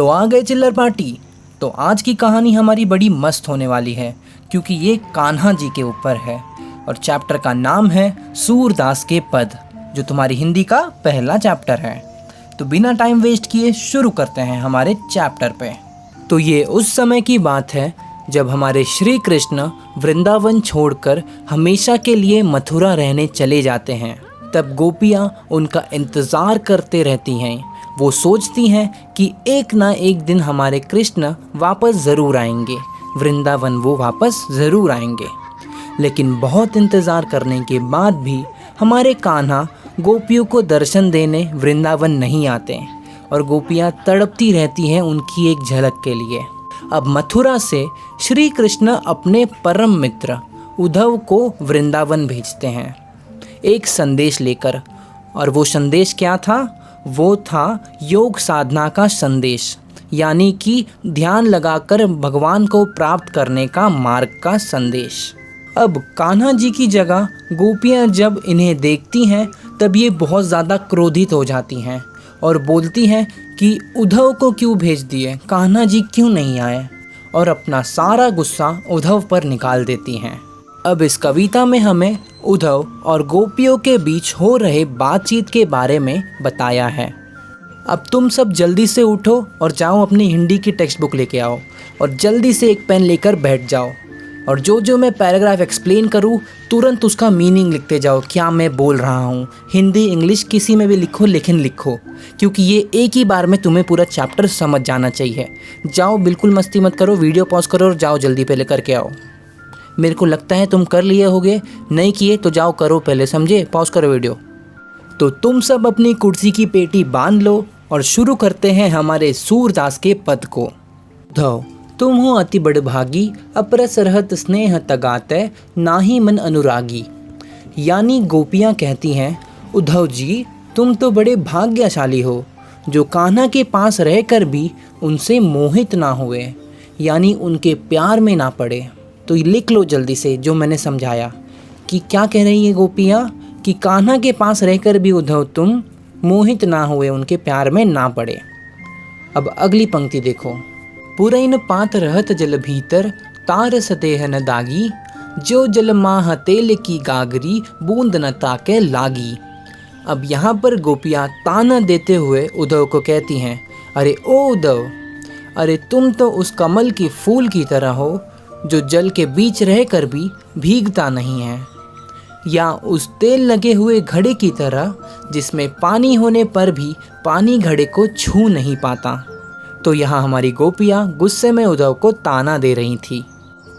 तो आ गए चिल्लर पार्टी। तो आज की कहानी हमारी बड़ी मस्त होने वाली है क्योंकि ये कान्हा जी के ऊपर है और चैप्टर का नाम है सूरदास के पद, जो तुम्हारी हिंदी का पहला चैप्टर है। तो बिना टाइम वेस्ट किए शुरू करते हैं हमारे चैप्टर पे। तो ये उस समय की बात है जब हमारे श्री कृष्ण वृंदावन छोड़कर हमेशा के लिए मथुरा रहने चले जाते हैं। तब गोपियाँ उनका इंतज़ार करते रहती हैं। वो सोचती हैं कि एक ना एक दिन हमारे कृष्ण वापस ज़रूर आएंगे, वृंदावन वो वापस ज़रूर आएंगे। लेकिन बहुत इंतज़ार करने के बाद भी हमारे कान्हा गोपियों को दर्शन देने वृंदावन नहीं आते और गोपियाँ तड़पती रहती हैं उनकी एक झलक के लिए। अब मथुरा से श्री कृष्ण अपने परम मित्र उद्धव को वृंदावन भेजते हैं एक संदेश लेकर, और वो संदेश क्या था? वो था योग साधना का संदेश, यानी कि ध्यान लगाकर भगवान को प्राप्त करने का मार्ग का संदेश। अब कान्हा जी की जगह गोपियाँ जब इन्हें देखती हैं तब ये बहुत ज़्यादा क्रोधित हो जाती हैं और बोलती हैं कि उद्धव को क्यों भेज दिए, कान्हा जी क्यों नहीं आए, और अपना सारा गुस्सा उद्धव पर निकाल देती हैं। अब इस कविता में हमें उद्धव और गोपियों के बीच हो रहे बातचीत के बारे में बताया है। अब तुम सब जल्दी से उठो और जाओ अपनी हिंदी की टेक्स्ट बुक लेके आओ और जल्दी से एक पेन लेकर बैठ जाओ, और जो मैं पैराग्राफ एक्सप्लेन करूँ तुरंत उसका मीनिंग लिखते जाओ, क्या मैं बोल रहा हूँ। हिंदी इंग्लिश किसी में भी लिखो, लेकिन लिखो, क्योंकि ये एक ही बार में तुम्हें पूरा चैप्टर समझ जाना चाहिए। जाओ, बिल्कुल मस्ती मत करो, वीडियो पॉज करो और जाओ जल्दी पहले करके आओ। मेरे को लगता है तुम कर लिए होगे, नहीं किए तो जाओ करो पहले, समझे? पॉज करो वीडियो। तो तुम सब अपनी कुर्सी की पेटी बांध लो और शुरू करते हैं हमारे सूरदास के पद को। उद्धव, तुम हो अति बड़भागी, अपरस रहत स्नेह तगाते, नाही मन अनुरागी। यानी गोपियाँ कहती हैं, उद्धव जी तुम तो बड़े भाग्यशाली हो जो कान्हा के पास रहकर भी उनसे मोहित ना हुए, यानी उनके प्यार में ना पड़े। तो लिख लो जल्दी से जो मैंने समझाया कि क्या कह रही है गोपियाँ, कि कान्हा के पास रहकर भी उद्धव तुम मोहित ना हुए, उनके प्यार में ना पड़े। अब अगली पंक्ति देखो। पुरैन पात रहत जल भीतर, तार सतेह न दागी, जो जल माह तेल की गागरी, बूंद न ताके लागी। अब यहाँ पर गोपियाँ ताना देते हुए उद्धव को कहती हैं, अरे ओ उद्धव, अरे तुम तो उस कमल की फूल की तरह हो जो जल के बीच रहकर भी भीगता नहीं है, या उस तेल लगे हुए घड़े की तरह जिसमें पानी होने पर भी पानी घड़े को छू नहीं पाता। तो यहाँ हमारी गोपियाँ गुस्से में उद्धव को ताना दे रही थी।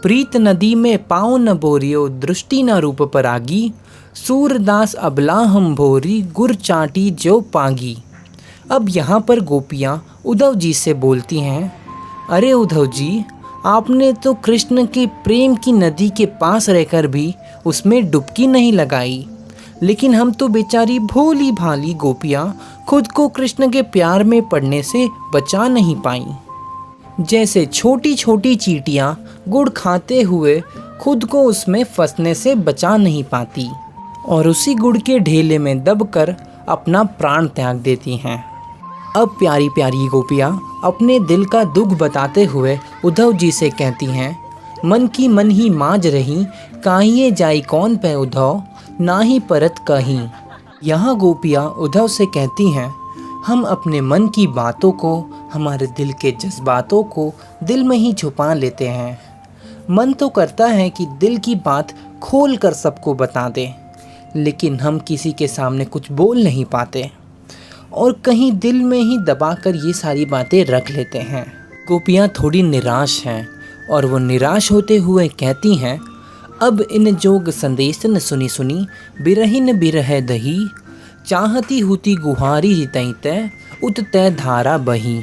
प्रीत नदी में पाँव न बोरियो, दृष्टि न रूप परागी, सूरदास अबला हम भोरी, गुर चाटी जो पागी। अब यहाँ पर गोपियाँ उद्धव जी से बोलती हैं, अरे उद्धव जी, आपने तो कृष्ण के प्रेम की नदी के पास रहकर भी उसमें डुबकी नहीं लगाई, लेकिन हम तो बेचारी भोली भाली गोपियाँ खुद को कृष्ण के प्यार में पड़ने से बचा नहीं पाई। जैसे छोटी छोटी चींटियाँ गुड़ खाते हुए खुद को उसमें फंसने से बचा नहीं पाती और उसी गुड़ के ढेले में दबकर अपना प्राण त्याग देती हैं। अब प्यारी प्यारी गोपियाँ अपने दिल का दुख बताते हुए उद्धव जी से कहती हैं, मन की मन ही माज रही, काहिए जाई कौन पे उद्धव, ना ही परत कहीं। यहाँ गोपियाँ उद्धव से कहती हैं, हम अपने मन की बातों को, हमारे दिल के जज्बातों को दिल में ही छुपा लेते हैं। मन तो करता है कि दिल की बात खोल कर सबको बता दें, लेकिन हम किसी के सामने कुछ बोल नहीं पाते और कहीं दिल में ही दबाकर ये सारी बातें रख लेते हैं। गोपियाँ थोड़ी निराश हैं और वो निराश होते हुए कहती हैं, अब इन जोग संदेश न सुनी सुनी, बिरहिन बिरह दही, चाहती हुती गुहारी जितई तय, उत तय धारा बही।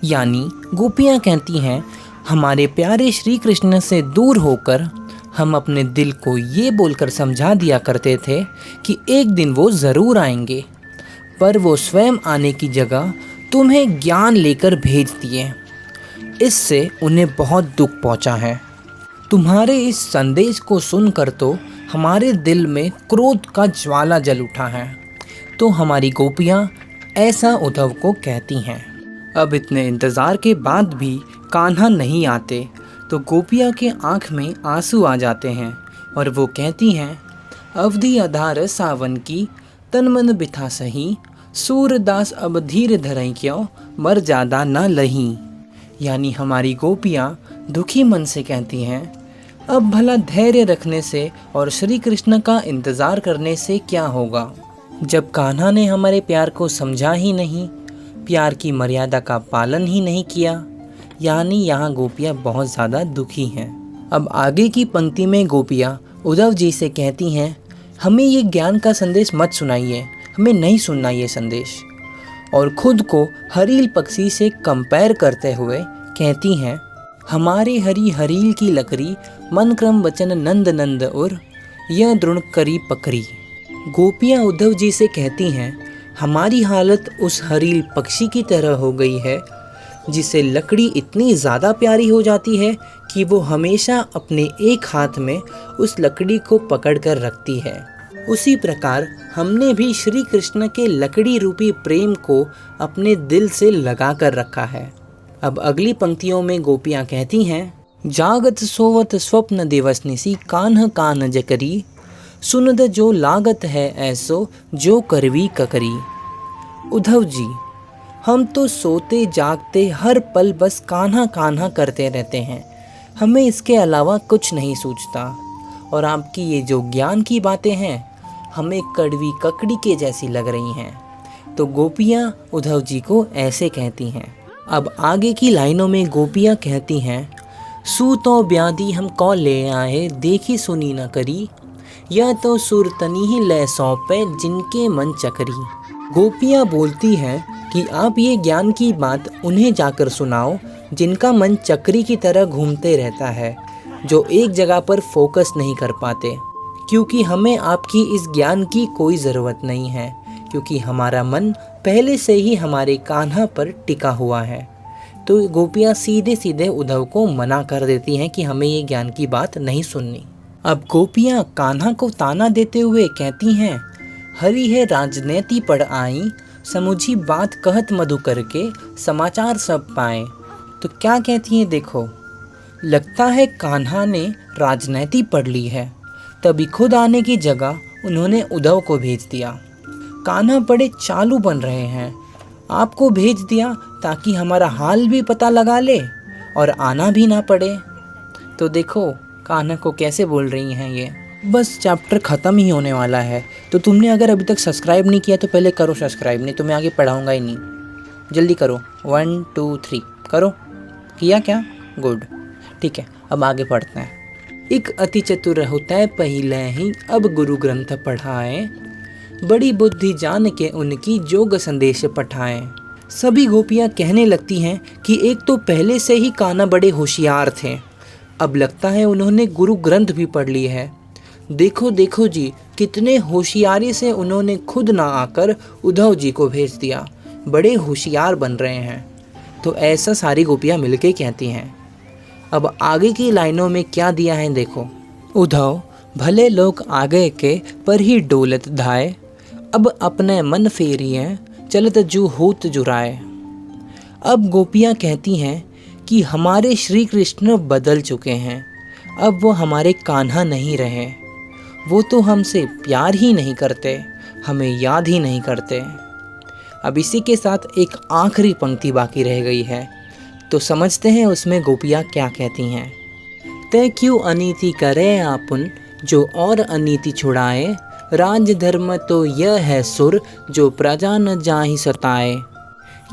यानी गोपियाँ कहती हैं, हमारे प्यारे श्री कृष्ण से दूर होकर हम अपने दिल को ये बोलकर समझा दिया करते थे कि एक दिन वो ज़रूर आएंगे, पर वो स्वयं आने की जगह तुम्हें ज्ञान लेकर भेज दिए। इससे उन्हें बहुत दुख पहुंचा है। तुम्हारे इस संदेश को सुनकर तो हमारे दिल में क्रोध का ज्वाला जल उठा है। तो हमारी गोपियाँ ऐसा उद्धव को कहती हैं। अब इतने इंतज़ार के बाद भी कान्हा नहीं आते तो गोपिया के आँख में आंसू आ जाते हैं और वो कहती हैं, अवधि आधार सावन की तन मन बिथा सही, सूरदास अब धीर धरई क्यों, मर ज़्यादा न लही। यानी हमारी गोपियाँ दुखी मन से कहती हैं, अब भला धैर्य रखने से और श्री कृष्ण का इंतज़ार करने से क्या होगा, जब कान्हा ने हमारे प्यार को समझा ही नहीं, प्यार की मर्यादा का पालन ही नहीं किया। यानी यहाँ गोपियाँ बहुत ज़्यादा दुखी हैं। अब आगे की पंक्ति में गोपियाँ उद्धव जी से कहती हैं, हमें ये ज्ञान का संदेश मत सुनाइए, हमें नहीं सुनना ये संदेश। और खुद को हरील पक्षी से कंपेयर करते हुए कहती हैं, हमारे हरी हरील की लकड़ी, मन क्रम वचन नंद नंद उर, यह दृढ़ करी पकड़ी। गोपियाँ उद्धव जी से कहती हैं, हमारी हालत उस हरील पक्षी की तरह हो गई है जिसे लकड़ी इतनी ज़्यादा प्यारी हो जाती है कि वो हमेशा अपने एक हाथ में उस लकड़ी को पकड़ कर रखती है। उसी प्रकार हमने भी श्री कृष्ण के लकड़ी रूपी प्रेम को अपने दिल से लगा कर रखा है। अब अगली पंक्तियों में गोपियाँ कहती हैं, जागत सोवत स्वप्न दिवस निसी, कान्ह कान जकरी, सुनद जो लागत है ऐसो, जो करवी ककरी। उद्धव जी, हम तो सोते जागते हर पल बस कान्हा कान्हा करते रहते हैं, हमें इसके अलावा कुछ नहीं सूझता। और आपकी ये जो ज्ञान की बातें हैं हमें कड़वी ककड़ी के जैसी लग रही हैं। तो गोपियाँ उद्धव जी को ऐसे कहती हैं। अब आगे की लाइनों में गोपियाँ कहती हैं, सूतो ब्याधी हम कौ ले आए, देखी सुनी न करी, यह तो सुरतनी ही ले सौंपे, जिनके मन चकरी। गोपियाँ बोलती हैं कि आप ये ज्ञान की बात उन्हें जाकर सुनाओ जिनका मन चक्री की तरह घूमते रहता है, जो एक जगह पर फोकस नहीं कर पाते, क्योंकि हमें आपकी इस ज्ञान की कोई ज़रूरत नहीं है, क्योंकि हमारा मन पहले से ही हमारे कान्हा पर टिका हुआ है। तो गोपियाँ सीधे सीधे उद्धव को मना कर देती हैं कि हमें ये ज्ञान की बात नहीं सुननी। अब गोपियाँ कान्हा को ताना देते हुए कहती हैं, हरि है राजनीति पढ़ आई, समुझी बात कहत मधु करके, समाचार सब पाए। तो क्या कहती हैं देखो, लगता है कान्हा ने राजनीति पढ़ ली है, तभी खुद आने की जगह उन्होंने उद्धव को भेज दिया। कान्हा बड़े चालू बन रहे हैं, आपको भेज दिया ताकि हमारा हाल भी पता लगा ले और आना भी ना पड़े। तो देखो कान्हा को कैसे बोल रही हैं ये। बस चैप्टर ख़त्म ही होने वाला है, तो तुमने अगर अभी तक सब्सक्राइब नहीं किया तो पहले करो सब्सक्राइब, नहीं तो मैं आगे पढ़ाऊँगा ही नहीं। जल्दी करो, 1 2 3 करो। किया क्या? गुड, ठीक है। अब आगे पढ़ते हैं। एक अति चतुर होता पहले ही, अब गुरु ग्रंथ पढ़ाए, बड़ी बुद्धि जान के उनकी जोग संदेश पठाएं। सभी गोपियाँ कहने लगती हैं कि एक तो पहले से ही कान्हा बड़े होशियार थे, अब लगता है उन्होंने गुरु ग्रंथ भी पढ़ ली है। देखो देखो जी, कितने होशियारी से उन्होंने खुद ना आकर उद्धव जी को भेज दिया, बड़े होशियार बन रहे हैं। तो ऐसा सारी गोपियाँ मिलके कहती हैं। अब आगे की लाइनों में क्या दिया है देखो, उद्धव भले लोग आगे के पर ही डोलत धाए, अब अपने मन फेरिए, चलत जू होत जुराए। अब गोपियाँ कहती हैं कि हमारे श्री कृष्ण बदल चुके हैं, अब वो हमारे कान्हा नहीं रहे, वो तो हमसे प्यार ही नहीं करते, हमें याद ही नहीं करते। अब इसी के साथ एक आखिरी पंक्ति बाकी रह गई है, तो समझते हैं उसमें गोपियाँ क्या कहती हैं। तय क्यों अनीति करे आपुन, जो और अनीति छुड़ाए, राज धर्म तो यह है सुर, जो प्रजा न जाहि सताए।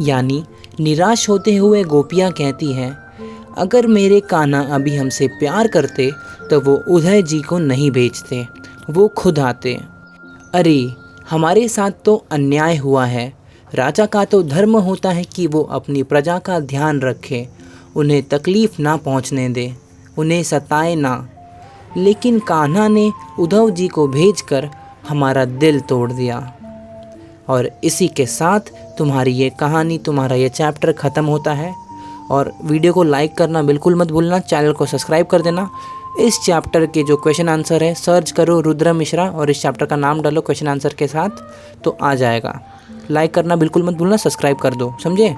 यानी निराश होते हुए गोपियाँ कहती हैं, अगर मेरे कान्हा अभी हमसे प्यार करते तो वो उद्धव जी को नहीं भेजते, वो खुद आते। अरे हमारे साथ तो अन्याय हुआ है, राजा का तो धर्म होता है कि वो अपनी प्रजा का ध्यान रखे, उन्हें तकलीफ़ ना पहुंचने दे, उन्हें सताए ना। लेकिन कान्हा ने उद्धव जी को भेजकर हमारा दिल तोड़ दिया। और इसी के साथ तुम्हारी ये कहानी, तुम्हारा ये चैप्टर ख़त्म होता है। और वीडियो को लाइक करना बिल्कुल मत भूलना, चैनल को सब्सक्राइब कर देना। इस चैप्टर के जो क्वेश्चन आंसर है सर्च करो रुद्र मिश्रा और इस चैप्टर का नाम डालो क्वेश्चन आंसर के साथ, तो आ जाएगा। लाइक करना बिल्कुल मत भूलना, सब्सक्राइब कर दो, समझे।